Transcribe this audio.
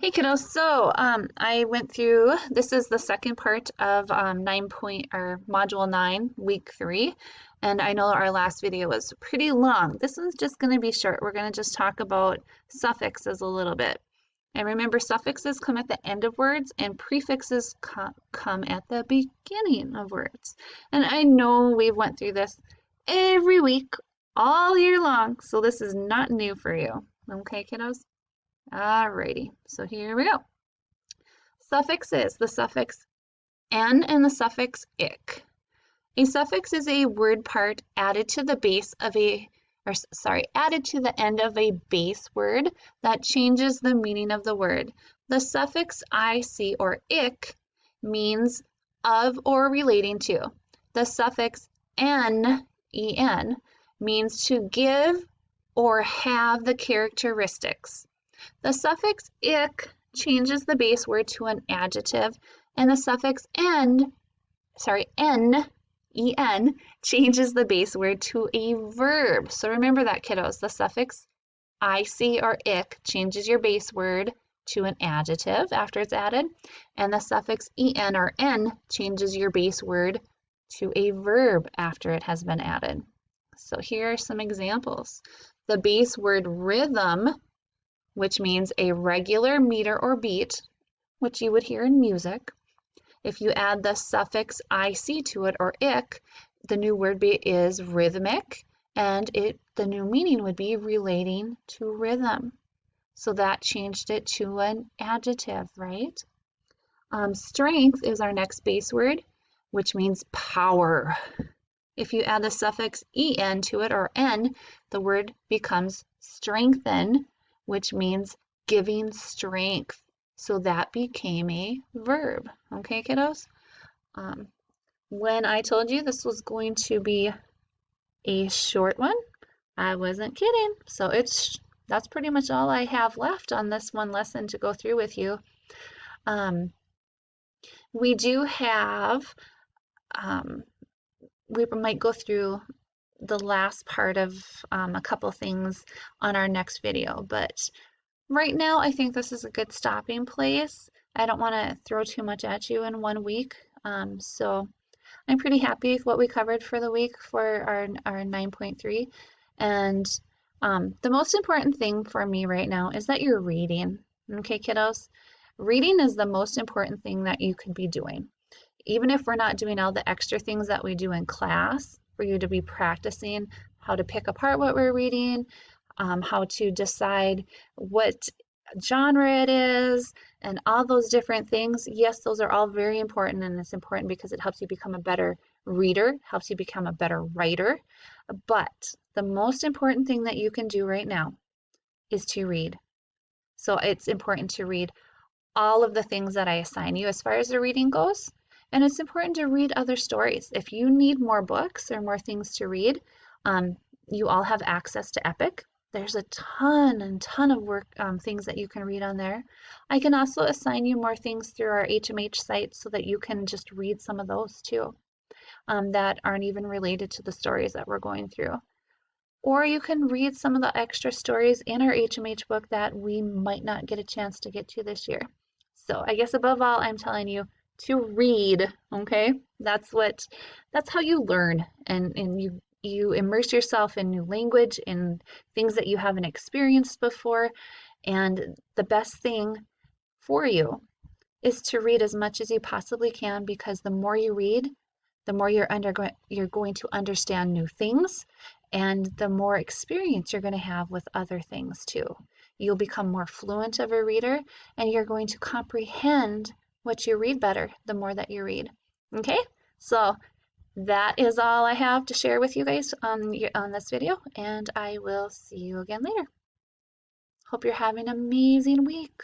Hey kiddos, so I went through, this is the second part of 9 point, or module 9, week 3, and I know our last video was pretty long. This one's just going to be short. We're going to just talk about suffixes a little bit. And remember, suffixes come at the end of words and prefixes come at the beginning of words. And I know we've went through this every week, all year long, so this is not new for you. Okay, kiddos? Alrighty, so here we go. Suffixes, the suffix "n" and the suffix "ic". A suffix is a word part added to the base of added to the end of a base word that changes the meaning of the word. The suffix "ic" or "ic" means of or relating to. The suffix "n" means to give or have the characteristics. The suffix "ic" changes the base word to an adjective, and the suffix en changes the base word to a verb. So remember that, kiddos. The suffix "ic" or "ic" changes your base word to an adjective after it's added, and the suffix en or n changes your base word to a verb after it has been added. So here are some examples. The base word rhythm, which means a regular meter or beat, which you would hear in music. If you add the suffix "ic" to it or "ic", the new word is rhythmic, and the new meaning would be relating to rhythm. So that changed it to an adjective, right? Strength is our next base word, which means power. If you add the suffix en to it or n, the word becomes strengthen, which means giving strength. So that became a verb. Okay, kiddos? When I told you this was going to be a short one, I wasn't kidding. So that's pretty much all I have left on this one lesson to go through with you. We do have, we might go through the last part of a couple things on our next video, but right now I think this is a good stopping place. I don't want to throw too much at you in one week, so I'm pretty happy with what we covered for the week for our 9.3, and the most important thing for me right now is that you're reading. Okay, kiddos? Reading is the most important thing that you could be doing. Even if we're not doing all the extra things that we do in class, for you to be practicing how to pick apart what we're reading, how to decide what genre it is, and all those different things. Yes, those are all very important, and it's important because it helps you become a better reader, helps you become a better writer. But the most important thing that you can do right now is to read. So it's important to read all of the things that I assign you as far as the reading goes. And it's important to read other stories. If you need more books or more things to read, you all have access to Epic. There's a ton of work, things that you can read on there. I can also assign you more things through our HMH site so that you can just read some of those too, that aren't even related to the stories that we're going through. Or you can read some of the extra stories in our HMH book that we might not get a chance to get to this year. So I guess above all, I'm telling you to read, okay? That's how you learn, and you immerse yourself in new language, in things that you haven't experienced before. And the best thing for you is to read as much as you possibly can, because the more you read, the more you're going to understand new things, and the more experience you're going to have with other things too. You'll become more fluent of a reader, and you're going to comprehend what you read better the more that you read. Okay, so that is all I have to share with you guys on this video, and I will see you again later. Hope you're having an amazing week.